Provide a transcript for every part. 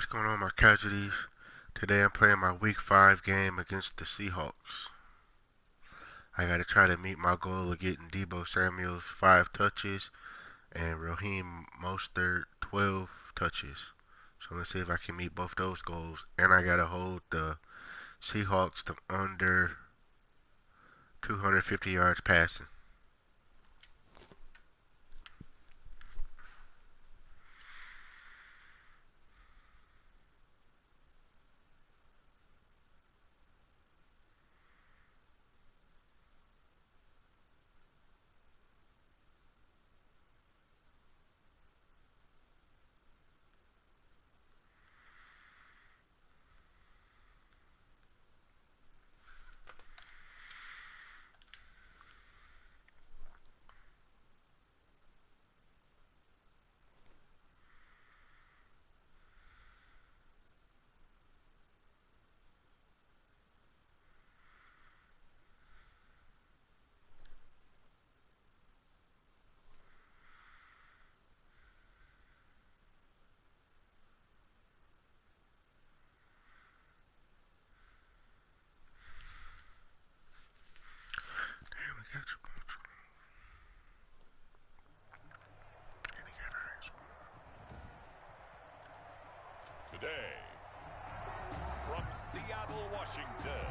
What's going on, my casualties? Today I'm playing my week 5 game against the Seahawks. I gotta try to meet my goal of getting Debo Samuel's 5 touches and Raheem Mostert 12 touches. So let's see if I can meet both those goals. And I gotta hold the Seahawks to under 250 yards passing. Damn, we got you. Today, from Seattle, Washington,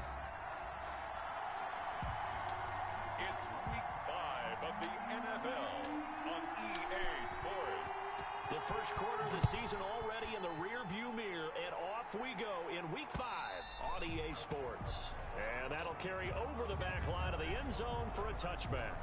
it's week 5 of the NFL on EA Sports. The first quarter of the season already in the rear-view mirror, and off we go in week 5 on EA Sports. And that'll carry over the back line of the end zone for a touchback.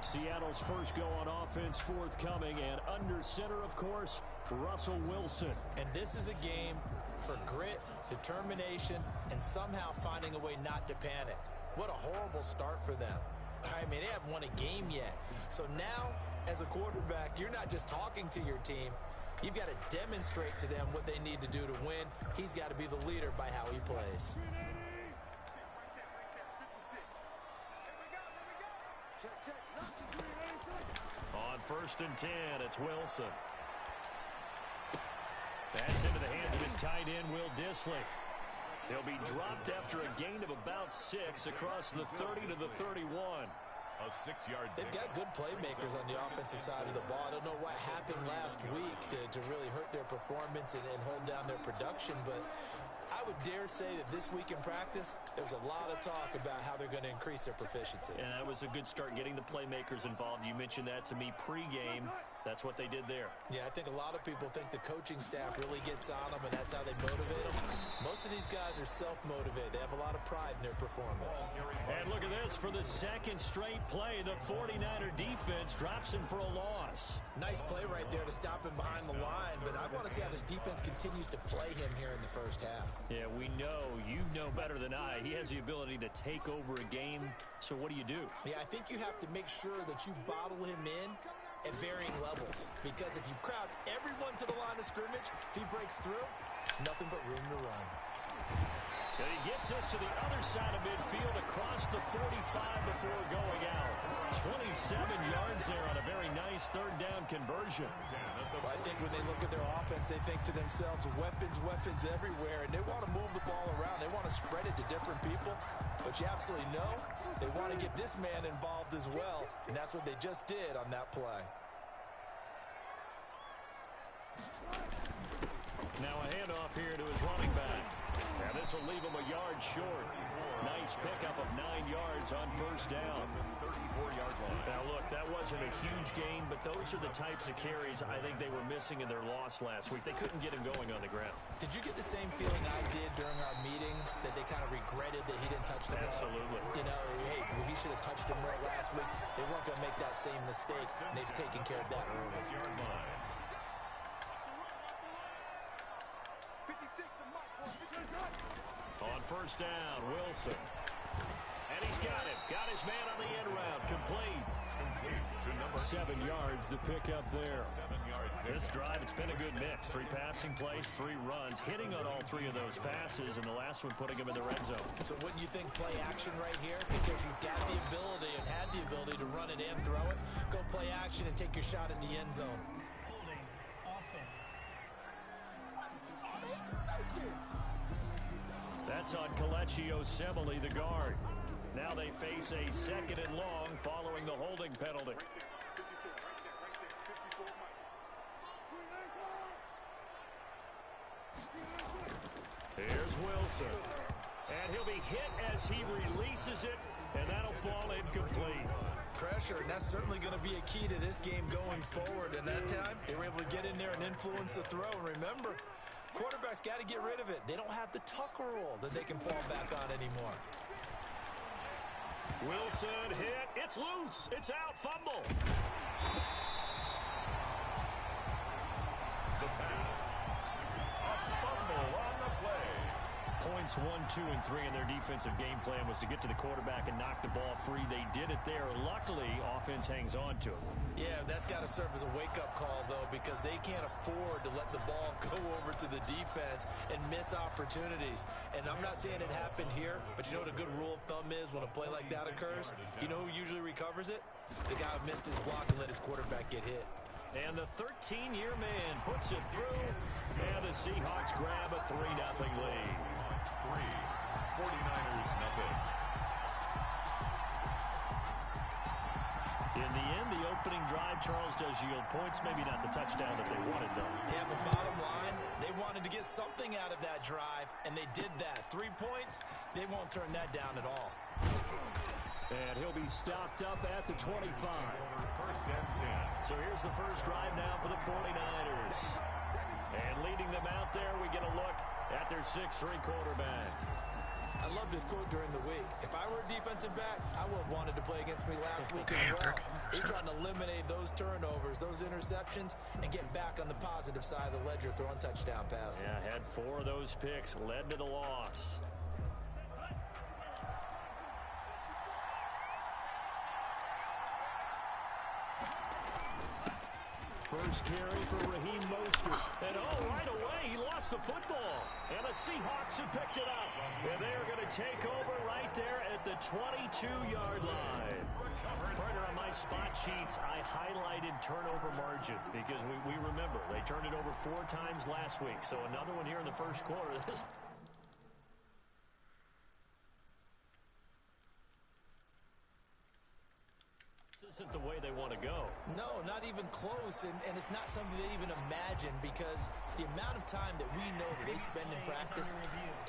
Seattle's first go on offense forthcoming, and under center, of course, Russell Wilson. And this is a game for grit, determination, and somehow finding a way not to panic. What a horrible start for them. I mean, they haven't won a game yet. So now, as a quarterback, you're not just talking to your team. You've got to demonstrate to them what they need to do to win. He's got to be the leader by how he plays. On 1st and 10, it's Wilson. That's into the hands of his tight end, Will Dissly. He'll be dropped after a gain of about 6 across the 30 to the 31. A 6-yard. They've got good playmakers on the offensive side of the ball. I don't know what happened last week to really hurt their performance and hold down their production, but I would dare say that this week in practice, there's a lot of talk about how they're going to increase their proficiency. And that was a good start getting the playmakers involved. You mentioned that to me pregame. That's what they did there. Yeah, I think a lot of people think the coaching staff really gets on them, and that's how they motivate them. Most of these guys are self-motivated. They have a lot of pride in their performance. And look at this. For the second straight play, the 49er defense drops him for a loss. Nice play right there to stop him behind the line, but I want to see how this defense continues to play him here in the first half. Yeah, we know. You know better than I. He has the ability to take over a game. So what do you do? Yeah, I think you have to make sure that you bottle him in at varying levels, because if you crowd everyone to the line of scrimmage, if he breaks through, nothing but room to run. And he gets us to the other side of midfield across the 45 before going out. 27 yards there on a very nice third down conversion. Well, I think when they look at their offense, they think to themselves, weapons everywhere, and they want to move the ball around. They want to spread it to different people, but you absolutely know they want to get this man involved as well, and that's what they just did on that play. Now a handoff here to his running back. And this will leave him a yard short. Nice pickup of 9 yards on first down. 34-yard line. Now look, that wasn't a huge gain, but those are the types of carries I think they were missing in their loss last week. They couldn't get him going on the ground. Did you get the same feeling I did during our meetings, that they kind of regretted that he didn't touch the ball? Absolutely. You know, hey, well, he should have touched him right last week. They weren't going to make that same mistake, and they've taken care of that early. 6-yard line. On first down, Wilson. And he's got him. Got his man on the end round. Complete. To number 7 yards, the pickup there. 7-yard. This drive, it's been a good mix. 3 passing plays, 3 runs, hitting on all 3 of those passes, and the last one putting him in the red zone. So wouldn't you think play action right here? Because you've got the ability and had the ability to run it and throw it. Go play action and take your shot at the end zone. Holding offense. That's on Colecchio Semele, the guard. Now they face a 2nd and long following the holding penalty. Here's Wilson. And he'll be hit as he releases it, and that'll fall incomplete. Pressure, and that's certainly going to be a key to this game going forward. And that time, they were able to get in there and influence the throw. And remember, quarterbacks got to get rid of it. They don't have the tucker roll that they can fall back on anymore. Wilson hit. It's loose. It's out. Fumble. The pass. A fumble on the play. Points 1, 2, and 3 in their defensive game plan was to get to the quarterback and knock the ball free. They did it there. Luckily, offense hangs on to it. Yeah, that's got to serve as a wake-up call, though, because they can't afford to let the ball go over to the defense and miss opportunities. And I'm not saying it happened here, but you know what a good rule of thumb is when a play like that occurs? You know who usually recovers it? The guy who missed his block and let his quarterback get hit. And the 13-year man puts it through, and the Seahawks grab a 3-0 lead. 49ers nothing. In the end, the opening drive, Charles, does yield points. Maybe not the touchdown that they wanted, though. Yeah, but bottom line, they wanted to get something out of that drive, and they did that. 3 points, they won't turn that down at all. And he'll be stopped up at the 25. First and 10. So here's the first drive now for the 49ers. And leading them out there, we get a look at their 6'3" quarterback. I love this quote during the week. If I were a defensive back, I would have wanted to play against me last week as well. He's trying to eliminate those turnovers, those interceptions, and get back on the positive side of the ledger, throwing touchdown passes. Yeah, had 4 of those picks, led to the loss. First carry for Raheem Mostert. And right away, he lost the football. And the Seahawks have picked it up. And they are going to take over right there at the 22-yard line. Partner, on my spot sheets, I highlighted turnover margin because we remember they turned it over 4 times last week. So another one here in the first quarter. This isn't the way they want to go. No, not even close, and it's not something they even imagine because the amount of time that we know that they spend in practice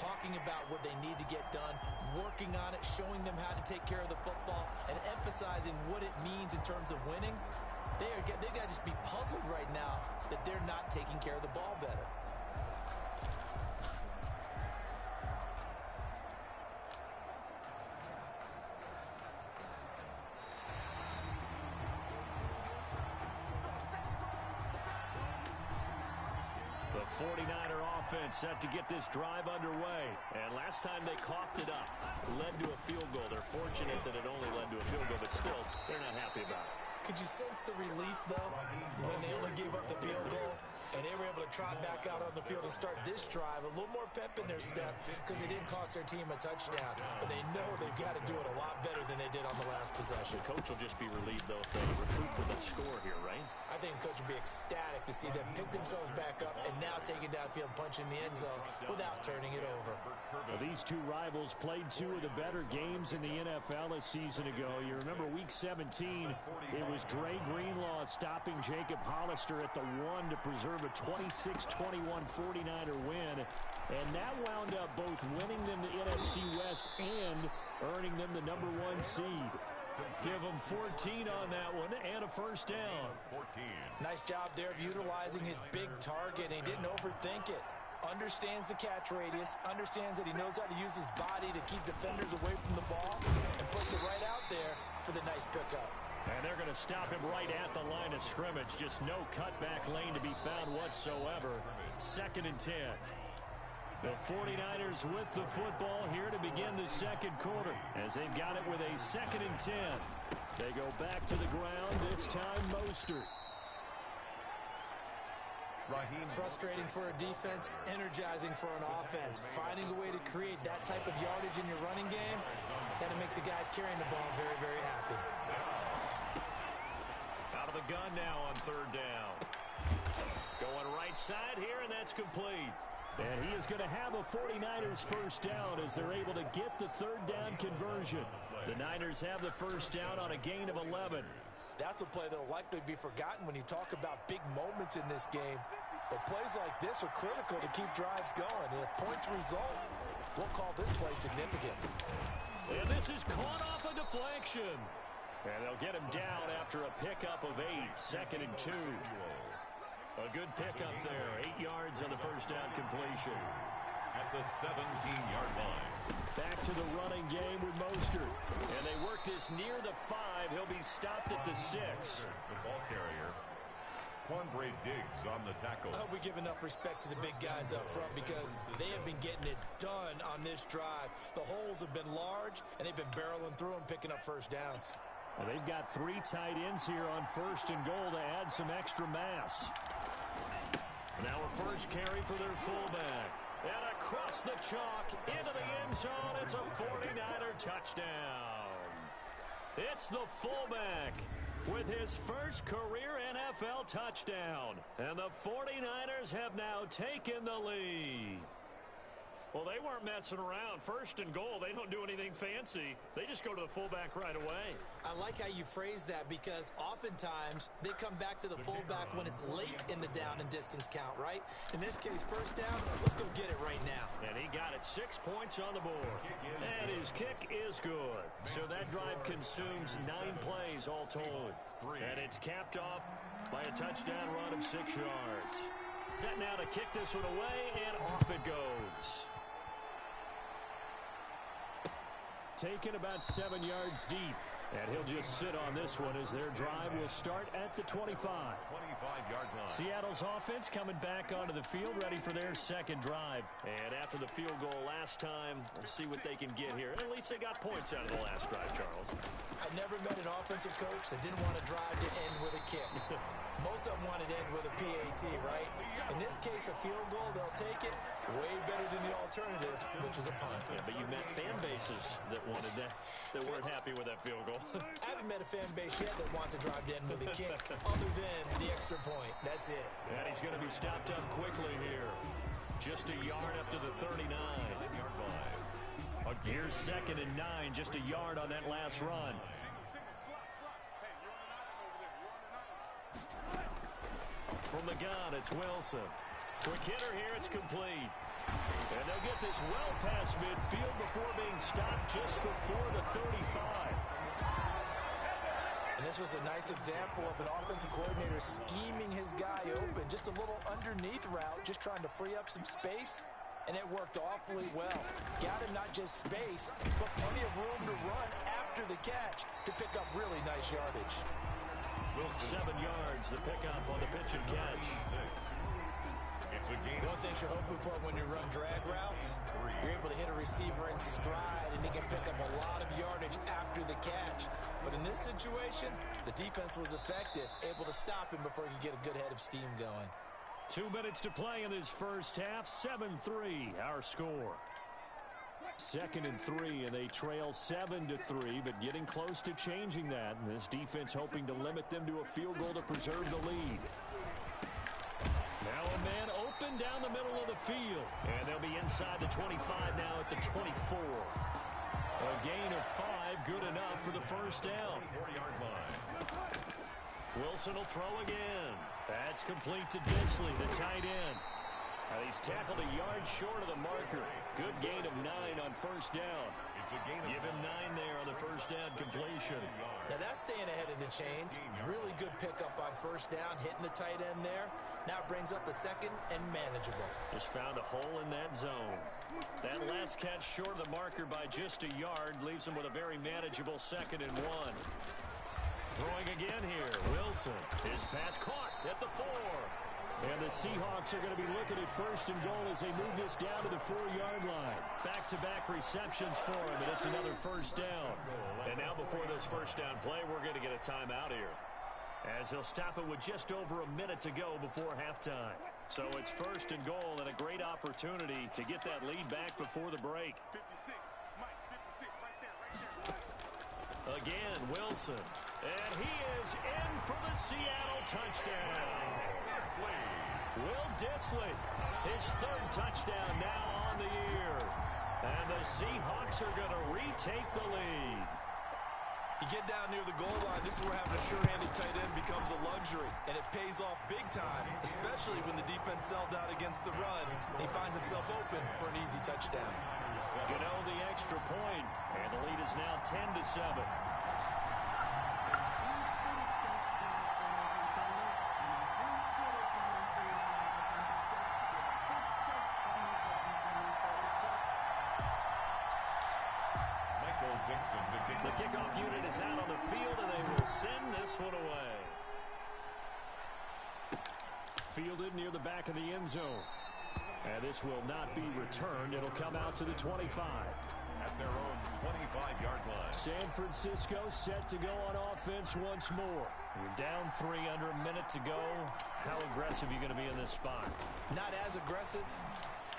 talking about what they need to get done, working on it, showing them how to take care of the football, and emphasizing what it means in terms of winning, they got to just be puzzled right now that they're not taking care of the ball better. The 49er offense set to get this drive underway. And last time they coughed it up, led to a field goal. They're fortunate that it only led to a field goal, but still, they're not happy about it. Could you sense the relief, though, when they only gave up the field goal? And they were able to trot back out on the field and start this drive. A little more pep in their step because they didn't cost their team a touchdown. But they know they've got to do it a lot better than they did on the last possession. The coach will just be relieved, though, if they recoup with a score here, right? I think the coach will be ecstatic to see them pick themselves back up and now take it downfield, punch in the end zone without turning it over. Well, these two rivals played 2 of the better games in the NFL a season ago. You remember Week 17, it was Dre Greenlaw stopping Jacob Hollister at the 1 to preserve a 26-21 49er win. And that wound up both winning them the NFC West and earning them the number 1 seed. Give them 14 on that one and a first down. 14. Nice job there of utilizing his big target. He didn't overthink it. Understands the catch radius, understands that he knows how to use his body to keep defenders away from the ball, and puts it right out there for the nice pickup. And they're going to stop him right at the line of scrimmage. Just no cutback lane to be found whatsoever. 2nd and 10. The 49ers with the football here to begin the second quarter as they've got it with a 2nd and 10. They go back to the ground, this time Mostert. Frustrating for a defense, energizing for an offense. Finding a way to create that type of yardage in your running game, that'll make the guys carrying the ball very, very happy. Out of the gun now on 3rd down. Going right side here, and that's complete. And he is going to have a 49ers first down as they're able to get the third down conversion. The Niners have the first down on a gain of 11. That's a play that will likely be forgotten when you talk about big moments in this game. But plays like this are critical to keep drives going. And if points result, we'll call this play significant. And this is caught off a deflection. And they'll get him down after a pickup of 8, 2nd and 2. A good pickup there, 8 yards on the first down completion. At the 17-yard line. Back to the running game with Mostert. And they work this near the 5. He'll be stopped at the 6. The ball carrier. Cornbread Diggs on the tackle. I hope we give enough respect to the big guys up front because they have been getting it done on this drive. The holes have been large, and they've been barreling through them, picking up first downs. Well, they've got 3 tight ends here on 1st and goal to add some extra mass. Now a first carry for their fullback. And across the chalk into the end zone. It's a 49er touchdown. It's the fullback with his first career NFL touchdown. And the 49ers have now taken the lead. Well, they weren't messing around. 1st and goal, they don't do anything fancy. They just go to the fullback right away. I like how you phrase that because oftentimes they come back to the fullback when it's late in the down and distance count, right? In this case, first down, let's go get it right now. And he got it, 6 points on the board. And his kick is good. So that drive consumes 9 plays all told. And it's capped off by a touchdown run of 6 yards. Set now to kick this one away, and off it goes. Taken about 7 yards deep. And he'll just sit on this one as their drive will start at the 25. 25-yard line. Seattle's offense coming back onto the field, ready for their second drive. And after the field goal last time, we'll see what they can get here. At least they got points out of the last drive, Charles. I've never met an offensive coach that didn't want to drive to end with a kick. Most of them want it to end with a PAT, right? In this case, a field goal, they'll take it. Way better than the alternative, which is a punt. Yeah, but you've met fan bases that wanted that, that weren't happy with that field goal. I haven't met a fan base yet that wants to drive to end with a kick, other than the extra point. That's it. And he's going to be stopped up quickly here. Just a yard up to the 39. 9-yard line. Here's 2nd and 9, just a yard on that last run. From the gun, it's Wilson. Quick hitter here, it's complete. And they'll get this well past midfield before being stopped just before the 35. And this was a nice example of an offensive coordinator scheming his guy open. Just a little underneath route, just trying to free up some space. And it worked awfully well. Got him not just space, but plenty of room to run after the catch to pick up really nice yardage. 7 yards, the pickup on the pitch and catch. It's a gain. One thing you're hoping for when you run drag routes, you're able to hit a receiver in stride and he can pick up a lot of yardage after the catch. But in this situation, the defense was effective, able to stop him before he could get a good head of steam going. 2 minutes to play in this first half. 7-3, our score. 2nd and 3, and they trail 7-3, but getting close to changing that. And this defense hoping to limit them to a field goal to preserve the lead. Now a man open down the middle of the field. And they'll be inside the 25 now at the 24. A gain of 5, good enough for the first down. 40-yard line. Wilson will throw again. That's complete to Disley, the tight end. He's tackled a yard short of the marker. Good gain of 9 on first down. It's a gain of Give him 9 there on the first down completion. Now that's staying ahead of the chains. Really good pickup on first down, hitting the tight end there. Now it brings up a second and manageable. Just found a hole in that zone. That last catch short of the marker by just a yard leaves him with a very manageable 2nd and 1. Throwing again here, Wilson. His pass caught at the 4. And the Seahawks are going to be looking at 1st and goal as they move this down to the 4-yard line. Back-to-back receptions for him, and it's another first down. And now before this first down play, we're going to get a timeout here, as he'll stop it with just over a minute to go before halftime. So it's 1st and goal and a great opportunity to get that lead back before the break. 56, Mike, 56, right there. Again, Wilson. And he is in for the Seattle touchdown. Will Dissly, his third touchdown now on the year. And the Seahawks are going to retake the lead. You get down near the goal line, this is where having a sure-handed tight end becomes a luxury, and it pays off big time, especially when the defense sells out against the run, and he finds himself open for an easy touchdown. Gano the extra point, and the lead is now 10-7. The kickoff unit is out on the field, and they will send this one away. Fielded near the back of the end zone. And this will not be returned. It'll come out to the 25. At their own 25-yard line. San Francisco set to go on offense once more. You're down 3 under a minute to go. How aggressive are you going to be in this spot? Not as aggressive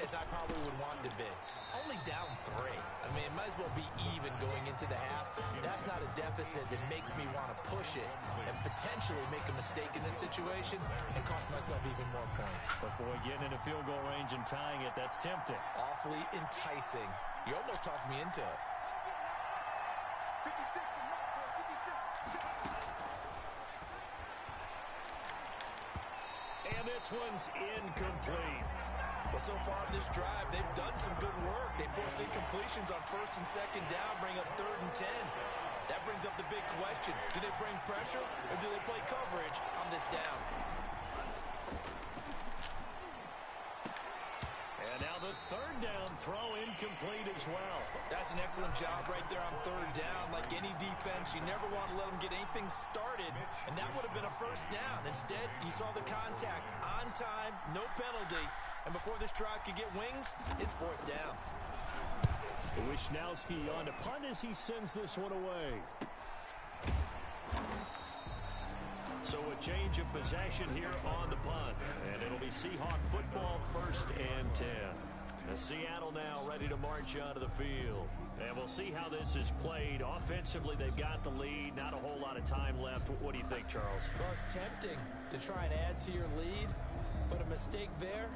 as I probably would want to be. Only down 3. I mean, it might as well be even going into the half. That's not a deficit that makes me want to push it and potentially make a mistake in this situation and cost myself even more points. But, boy, getting into field goal range and tying it, that's tempting. Awfully enticing. You almost talked me into it. 56 And this one's incomplete. Well, so far in this drive, they've done some good work. They force incompletions on 1st and 2nd down, bring up 3rd and 10. That brings up the big question. Do they bring pressure or do they play coverage on this down? And now the 3rd down throw incomplete as well. That's an excellent job right there on 3rd down. Like any defense, you never want to let them get anything started, and that would have been a 1st down. Instead, you saw the contact on time, no penalty. And before this drive could get wings, it's 4th down. Wishnowski on to punt as he sends this one away. So a change of possession here on the punt. And it'll be Seahawk football 1st and 10. And Seattle now ready to march onto the field. And we'll see how this is played. Offensively, they've got the lead. Not a whole lot of time left. What do you think, Charles? Well, it's tempting to try and add to your lead, but a mistake there,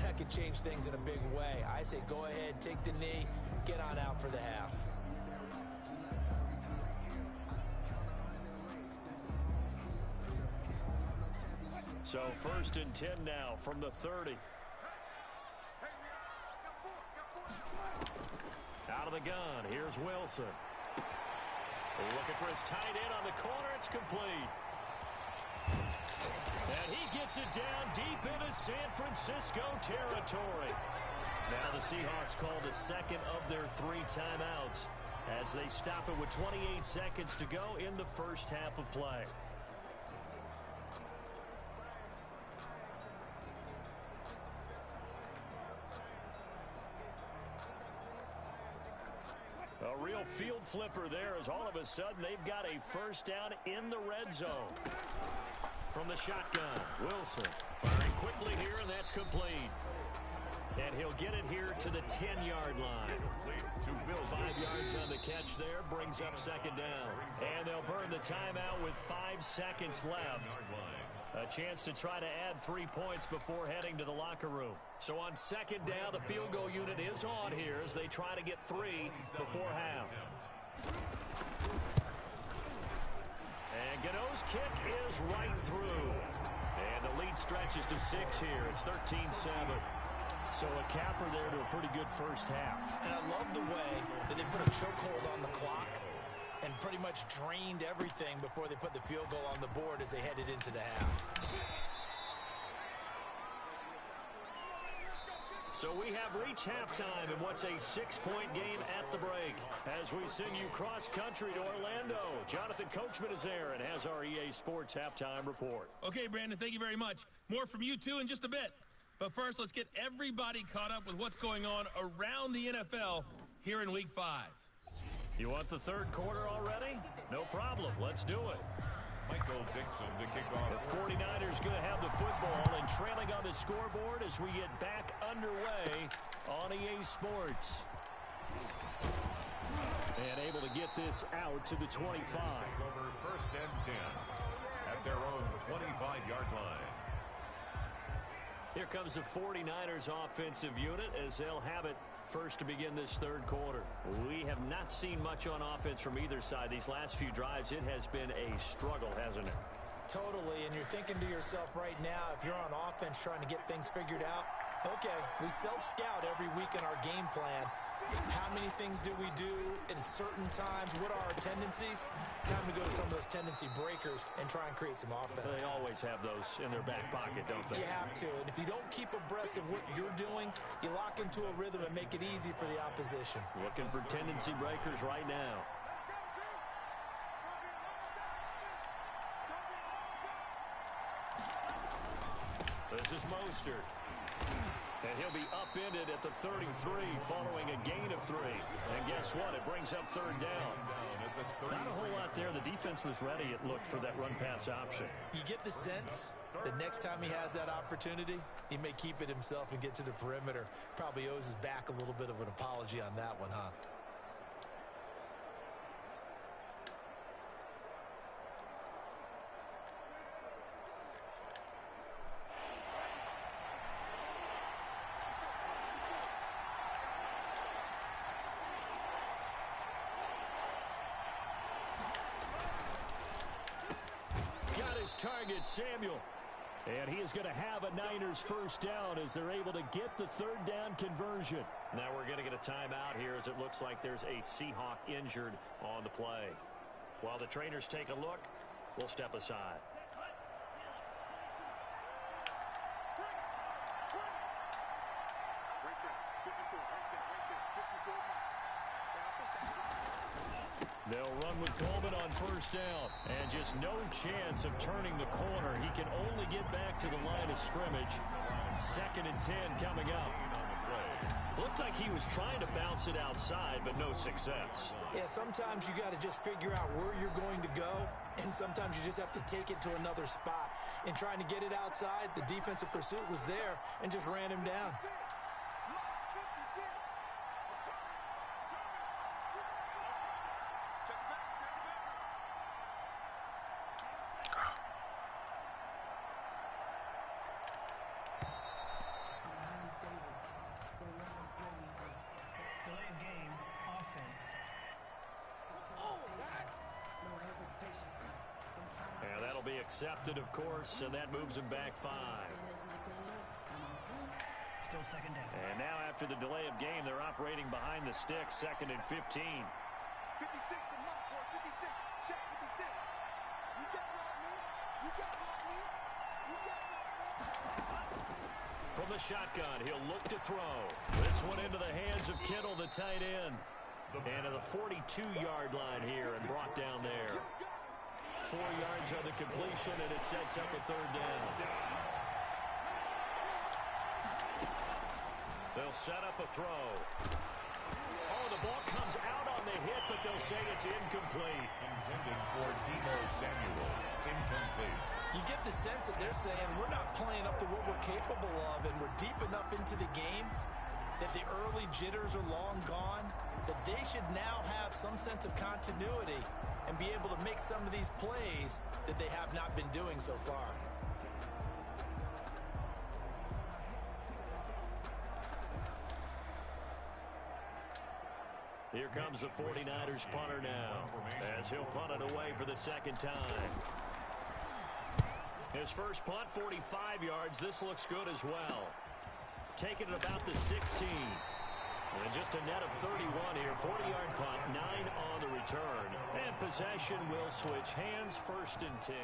that could change things in a big way. I say go ahead, take the knee, get on out for the half. So 1st and 10 now from the 30. Out of the gun, here's Wilson. Looking for his tight end on the corner, it's complete. And he gets it down deep into San Francisco territory. Now the Seahawks call the 2nd of their 3 timeouts as they stop it with 28 seconds to go in the 1st half of play. A real field flipper there as all of a sudden they've got a 1st down in the red zone. From the shotgun, Wilson firing quickly here, and that's complete. And he'll get it here to the 10-yard line. 5 yards on the catch there, brings up 2nd down. And they'll burn the timeout with 5 seconds left. A chance to try to add 3 points before heading to the locker room. So on 2nd down, the field goal unit is on here as they try to get 3 before half. And Gano's kick is right through. And the lead stretches to 6 here. It's 13-7. So a capper there to a pretty good 1st half. And I love the way that they put a chokehold on the clock and pretty much drained everything before they put the field goal on the board as they headed into the half. So we have reached halftime in what's a 6-point game at the break. As we send you cross-country to Orlando, Jonathan Coachman is there and has our EA Sports halftime report. Okay, Brandon, thank you very much. More from you, too, in just a bit. But first, let's get everybody caught up with what's going on around the NFL here in Week 5. You want the 3rd quarter already? No problem. Let's do it. Michael Dixon to kick off. The 49ers going to have the football and trailing on the scoreboard as we get back underway on EA Sports. And able to get this out to the 25. Over 1st and 10 at their own 25-yard line. Here comes the 49ers offensive unit as they'll have it first to begin this third quarter. We have not seen much on offense from either side. These last few drives, it has been a struggle, hasn't it? Totally, and you're thinking to yourself right now, if you're on offense trying to get things figured out, okay, we self-scout every week in our game plan. How many things do we do at certain times? What are our tendencies? Time to go to some of those tendency breakers and try and create some offense. They always have those in their back pocket, don't they? You have to, and if you don't keep abreast of what you're doing, you lock into a rhythm and make it easy for the opposition. Looking for tendency breakers right now. This is Mostert. And he'll be upended at the 33 following a gain of 3. And guess what? It brings up third down. Not a whole lot there. The defense was ready, it looked, for that run-pass option. You get the sense that next time he has that opportunity, he may keep it himself and get to the perimeter. Probably owes his back a little bit of an apology on that one, huh? Target Samuel, and he is going to have a Niners first down as they're able to get the third down conversion. Now we're going to get a timeout here as it looks like there's a Seahawk injured on the play. While the trainers take a look, we'll step aside. They'll run with Coleman on first down. And just no chance of turning the corner. He can only get back to the line of scrimmage. 2nd and 10 coming up. Looked like he was trying to bounce it outside, but no success. Yeah, sometimes you got to just figure out where you're going to go, and sometimes you just have to take it to another spot. In trying to get it outside, the defensive pursuit was there and just ran him down. And that'll be accepted, of course, and that moves him back 5. Still second down. And now after the delay of game, they're operating behind the sticks, 2nd and 15. 56 to Mark, 56. Check 56. You got me. You got me. You got me. From the shotgun, he'll look to throw. This one into the hands of Kittle, the tight end. And to the 42-yard line here and brought down there. 4 yards on the completion, and it sets up a third down. They'll set up a throw. Oh, the ball comes out on the hit, but they'll say it's incomplete. Intended for Debo Samuel. Incomplete. You get the sense that they're saying we're not playing up to what we're capable of, and we're deep enough into the game that the early jitters are long gone, that they should now have some sense of continuity and be able to make some of these plays that they have not been doing so far. Here comes the 49ers punter now, as he'll punt it away for the second time. His first punt, 45 yards. This looks good as well. Taking it about the 16. And just a net of 31 here. 40-yard punt, 9 on the return. And possession will switch hands, 1st and 10.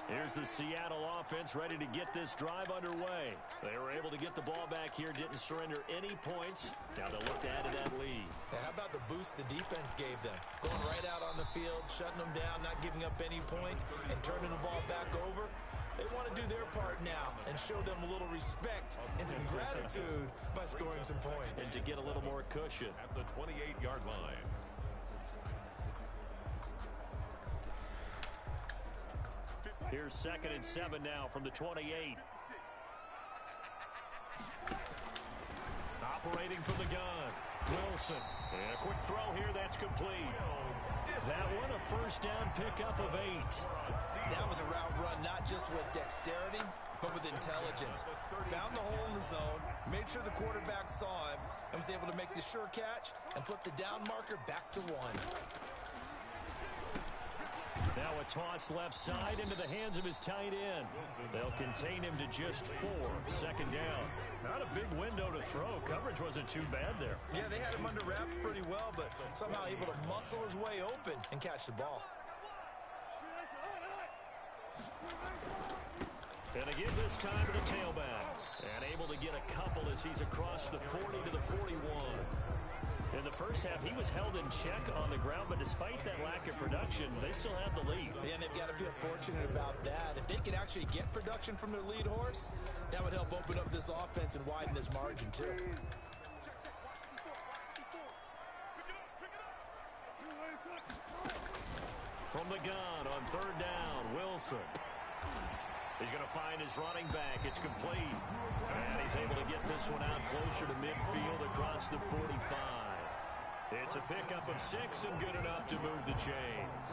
Here's the Seattle offense ready to get this drive underway. They were able to get the ball back here, didn't surrender any points. Now they'll look to add to that lead. Now, how about the boost the defense gave them? Going right out on the field, shutting them down, not giving up any points, and turning the ball back over. They want to do their part now and show them a little respect and some gratitude by scoring some points. And to get a little more cushion. At the 28-yard line. Here's 2nd and 7 now from the 28. Operating from the gun. Wilson. And a quick throw here. That's complete. That one a first down pickup of 8. That was a route run not just with dexterity, but with intelligence. Found the hole in the zone, made sure the quarterback saw him, and was able to make the sure catch and flip the down marker back to 1. Now a toss left side into the hands of his tight end. They'll contain him to just 4. Second down. Not a big window to throw. Coverage wasn't too bad there. Yeah, they had him under wraps pretty well, but somehow able to muscle his way open and catch the ball. And a give this time to the tailback. And able to get a couple as he's across the 40 to the 41. In the first half, he was held in check on the ground, but despite that lack of production, they still have the lead. Yeah, and they've got to feel fortunate about that. If they could actually get production from their lead horse, that would help open up this offense and widen this margin, too. From the gun on third down, Wilson. He's going to find his running back. It's complete. And he's able to get this one out closer to midfield across the 45. It's a pickup of 6 and good enough to move the chains.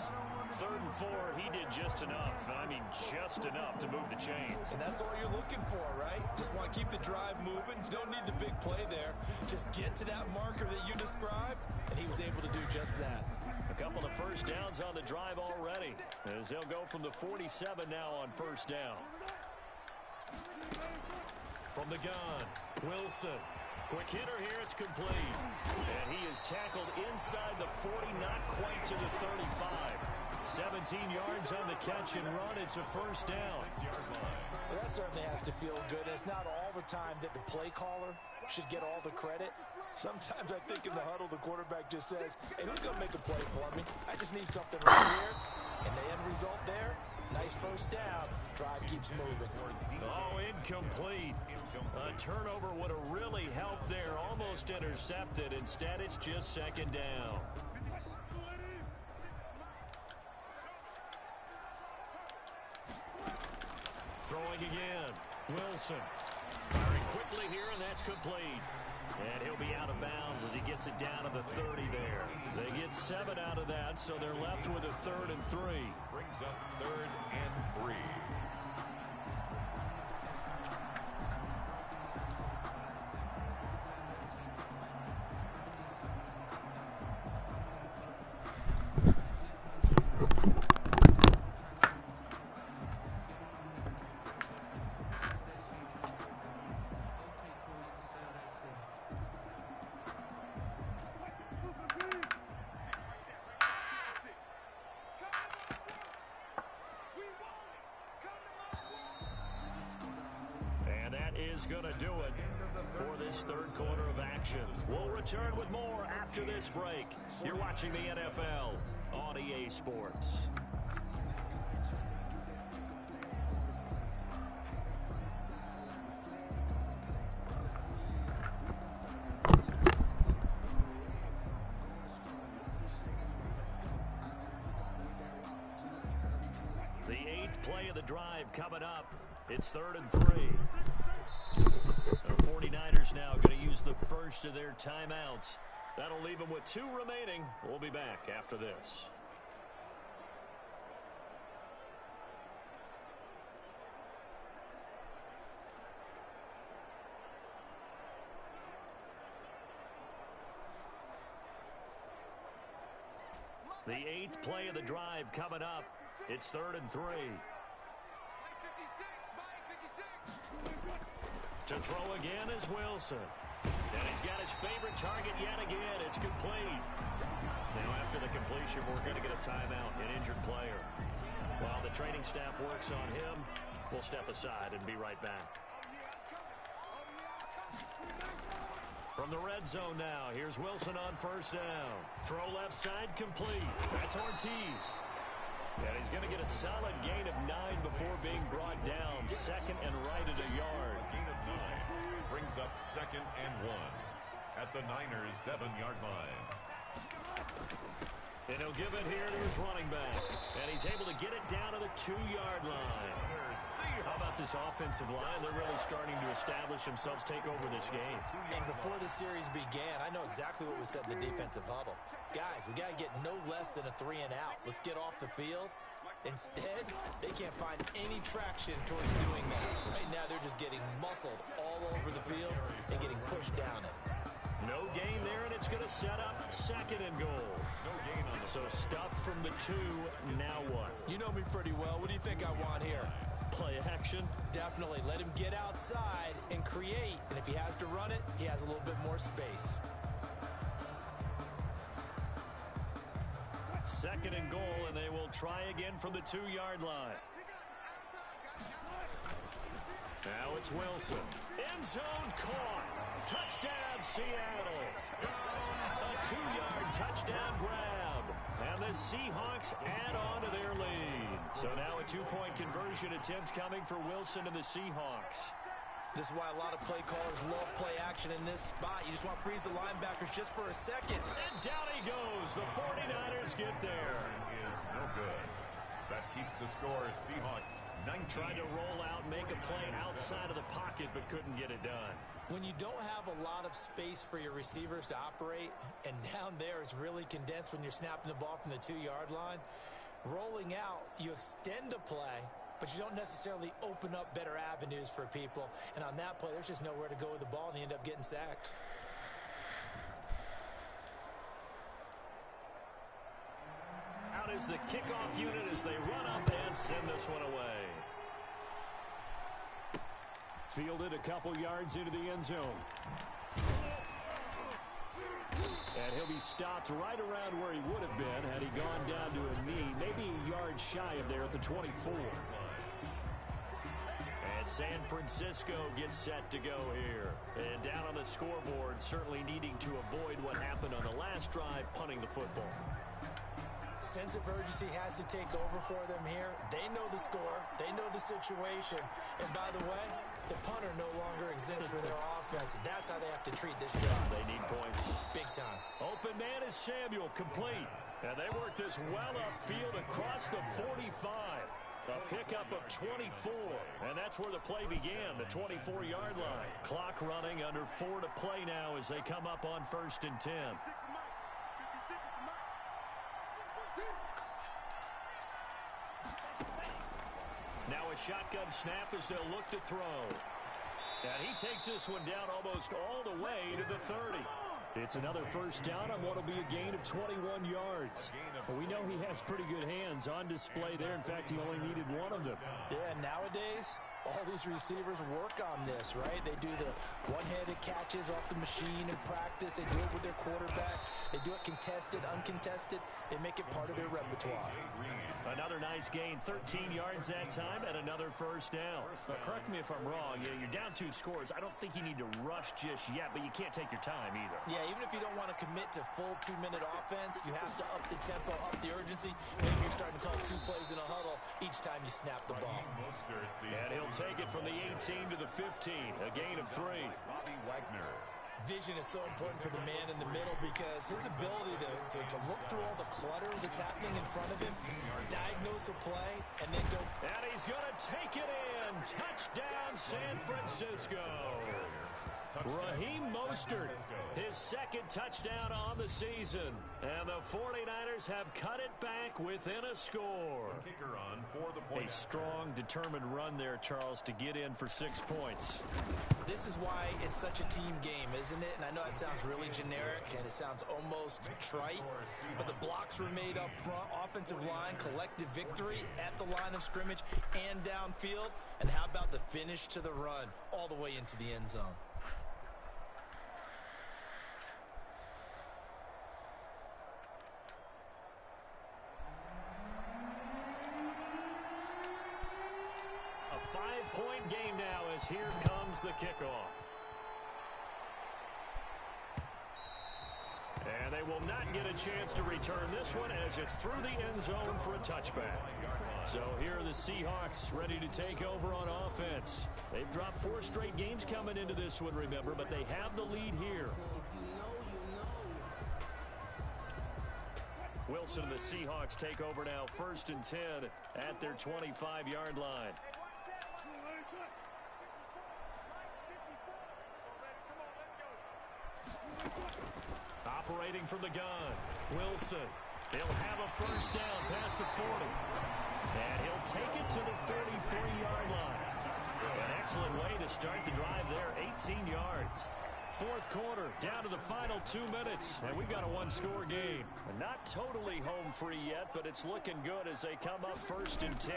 Third and 4, he did just enough. I mean, just enough to move the chains. And that's all you're looking for, right? Just want to keep the drive moving. You don't need the big play there. Just get to that marker that you described, and he was able to do just that. A couple of first downs on the drive already, as they'll go from the 47 now on first down. From the gun, Wilson. Quick hitter here, it's complete. And he is tackled inside the 40, not quite to the 35. 17 yards on the catch and run. It's a first down. Well, that certainly has to feel good. It's not all the time that the play caller should get all the credit. Sometimes I think in the huddle, the quarterback just says, hey, who's going to make a play for me? I just need something right here. And the end result there, nice first down. Drive keeps moving. Oh, incomplete. A turnover would have really helped there. Almost intercepted. Instead, it's just second down. Throwing again. Wilson. Firing quickly here, and that's complete. And he'll be out of bounds as he gets it down to the 30 there. They get 7 out of that, so they're left with a 3rd and 3. Brings up 3rd and 3. Is going to do it for this third quarter of action. We'll return with more after this break. You're watching the NFL on EA Sports. The 8th play of the drive coming up. It's 3rd and 3. The 49ers now going to use the first of their timeouts. That'll leave them with 2 remaining. We'll be back after this. The 8th play of the drive coming up. It's 3rd and 3. To throw again is Wilson. And he's got his favorite target yet again. It's complete. Now after the completion, we're going to get a timeout, an injured player. While the training staff works on him, we'll step aside and be right back. From the red zone now, here's Wilson on first down. Throw left side complete. That's Ortiz. And he's going to get a solid gain of 9 before being brought down. 2nd and right at a yard. Gain of 9 brings up 2nd and 1 at the Niners' 7-yard line. And he'll give it here to his running back. And he's able to get it down to the 2-yard line. How about this offensive line? They're really starting to establish themselves, take over this game. And before the series began, I know exactly what we said in the defensive huddle. Guys, we got to get no less than a 3 and out. Let's get off the field. Instead, they can't find any traction towards doing that. Right now, they're just getting muscled all over the field and getting pushed down it. No gain there, and it's going to set up 2nd and goal. No gain on the So stuffed from the 2, now what? You know me pretty well. What do you think I want here? Play action. Definitely. Let him get outside and create. And if he has to run it, he has a little bit more space. 2nd and goal, and they will try again from the 2-yard line. Now it's Wilson. End zone caught. Touchdown, Seattle. A 2-yard touchdown grab. And the Seahawks add on to their lead. So now a 2-point conversion attempt coming for Wilson and the Seahawks. This is why a lot of play callers love play action in this spot. You just want to freeze the linebackers just for a second. And down he goes. The 49ers get there. is no good. That keeps the score Seahawks 19. Tried to roll out, make a play outside of the pocket, but couldn't get it done. When you don't have a lot of space for your receivers to operate, and down there it's really condensed when you're snapping the ball from the 2-yard line, rolling out, you extend a play, but you don't necessarily open up better avenues for people. And on that play, there's just nowhere to go with the ball, and you end up getting sacked. Out is the kickoff unit as they run up and send this one away. Fielded a couple yards into the end zone. And he'll be stopped right around where he would have been had he gone down to a knee, maybe a yard shy of there at the 24. And San Francisco gets set to go here. And down on the scoreboard, certainly needing to avoid what happened on the last drive, punting the football. Sense of urgency has to take over for them here. They know the score. They know the situation. And by the way, the punter no longer exists for their offense. That's how they have to treat this job. They need points. Big time. Open man is Samuel, complete. And they work this well upfield across the 45. A pickup of 24. And that's where the play began, the 24-yard line. Clock running, under 4 to play now as they come up on 1st and 10. Now a shotgun snap as they'll look to throw. And he takes this one down almost all the way to the 30. It's another first down on what will be a gain of 21 yards. But we know he has pretty good hands on display there. In fact, he only needed one of them. Yeah, nowadays, all these receivers work on this, right? They do the one-handed catches off the machine in practice. They do it with their quarterback. They do it contested, uncontested. They make it part of their repertoire. Another nice gain, 13 yards that time, and another first down. But correct me if I'm wrong. You're down 2 scores. I don't think you need to rush just yet, but you can't take your time either. Yeah, even if you don't want to commit to full 2-minute offense, you have to up the tempo, up the urgency. Maybe you're starting to call 2 plays in a huddle each time you snap the ball. And he'll take it from the 18 to the 15, a gain of 3. Bobby Wagner. Vision is so important for the man in the middle because his ability to look through all the clutter that's happening in front of him, diagnose a play, and then go. And he's going to take it in. Touchdown, San Francisco. Raheem Mostert, his 2nd touchdown on the season. And the 49ers have cut it back within a score. Kicker on for the point. A strong, determined run there, Charles, to get in for 6 points. This is why it's such a team game, isn't it? And I know it sounds really generic and it sounds almost trite, but the blocks were made up front, offensive line, collective victory at the line of scrimmage and downfield. And how about the finish to the run all the way into the end zone? A 5-point game now as here comes the kickoff. And they will not get a chance to return this one as it's through the end zone for a touchback. So here are the Seahawks ready to take over on offense. They've dropped 4 straight games coming into this one, remember, but they have the lead here. Wilson and the Seahawks take over now, 1st and 10 at their 25-yard line. Operating from the gun, Wilson. He'll have a first down past the 40. And he'll take it to the 33-yard line. An excellent way to start the drive there, 18 yards. Fourth quarter, down to the final 2 minutes, and we've got a one-score game. Not totally home free yet, but it's looking good as they come up 1st and 10.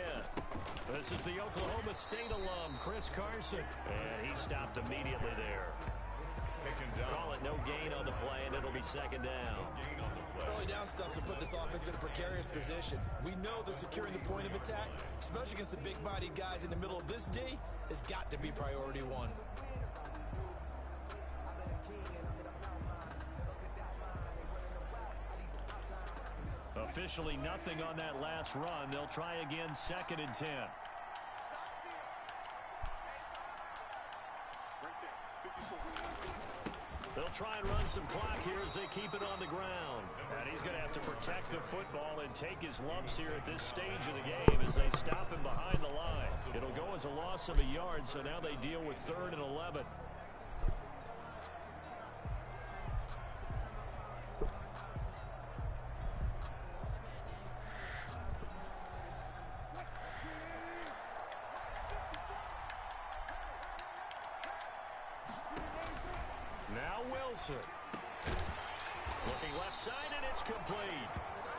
This is the Oklahoma State alum, Chris Carson, and he stopped immediately there. Call it no gain on the play, and it'll be 2nd down. Early down stuff will put this offense in a precarious position. We know that securing the point of attack, especially against the big-bodied guys in the middle of this D, has got to be priority one. Officially nothing on that last run. They'll try again, 2nd and 10. They'll try and run some clock here as they keep it on the ground. And he's going to have to protect the football and take his lumps here at this stage of the game as they stop him behind the line. It'll go as a loss of a yard, so now they deal with 3rd and 11. Now Wilson. Looking left side, and it's complete.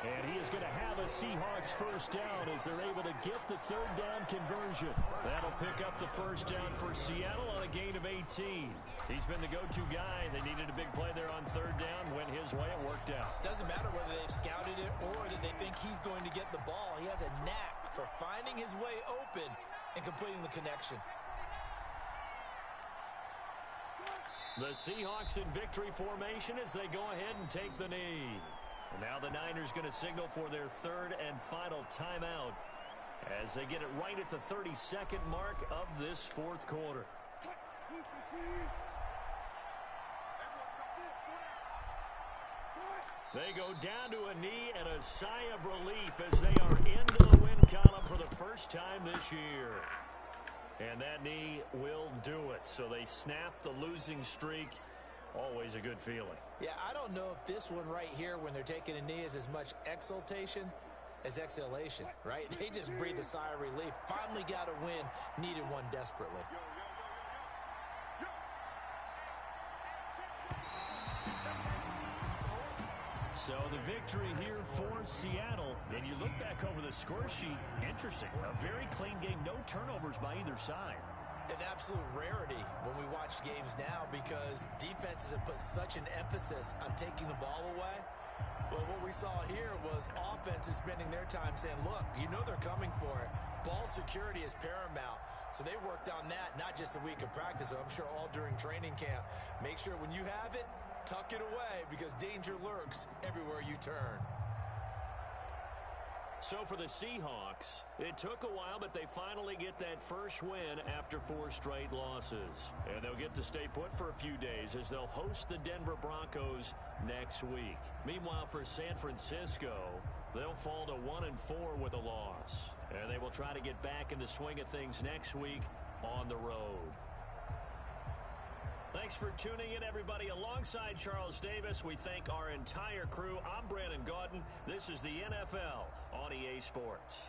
And he is going to have a Seahawks first down as they're able to get the 3rd down conversion. That'll pick up the first down for Seattle on a gain of 18. He's been the go-to guy. They needed a big play there on 3rd down. Went his way. It worked out. Doesn't matter whether they've scouted it or that they think he's going to get the ball. He has a knack for finding his way open and completing the connection. The Seahawks in victory formation as they go ahead and take the knee. And now the Niners going to signal for their 3rd and final timeout as they get it right at the 32nd mark of this 4th quarter. They go down to a knee and a sigh of relief as they are into the win column for the first time this year. And that knee will do it. So they snap the losing streak. Always a good feeling. Yeah, I don't know if this one right here, when they're taking a knee, is as much exultation as exhalation, right? They just breathe a sigh of relief. Finally got a win. Needed one desperately. So the victory here for Seattle. And you look back over the score sheet, interesting. A very clean game, no turnovers by either side. An absolute rarity when we watch games now because defenses have put such an emphasis on taking the ball away. But what we saw here was offenses spending their time saying, look, you know they're coming for it. Ball security is paramount. So they worked on that, not just a week of practice, but I'm sure all during training camp. Make sure when you have it, tuck it away because danger lurks everywhere you turn. So for the Seahawks, it took a while, but they finally get that first win after 4 straight losses. And they'll get to stay put for a few days as they'll host the Denver Broncos next week. Meanwhile, for San Francisco, they'll fall to 1-4 with a loss. And they will try to get back in the swing of things next week on the road. Thanks for tuning in, everybody. Alongside Charles Davis, we thank our entire crew. I'm Brandon Gaudin. This is the NFL on EA Sports.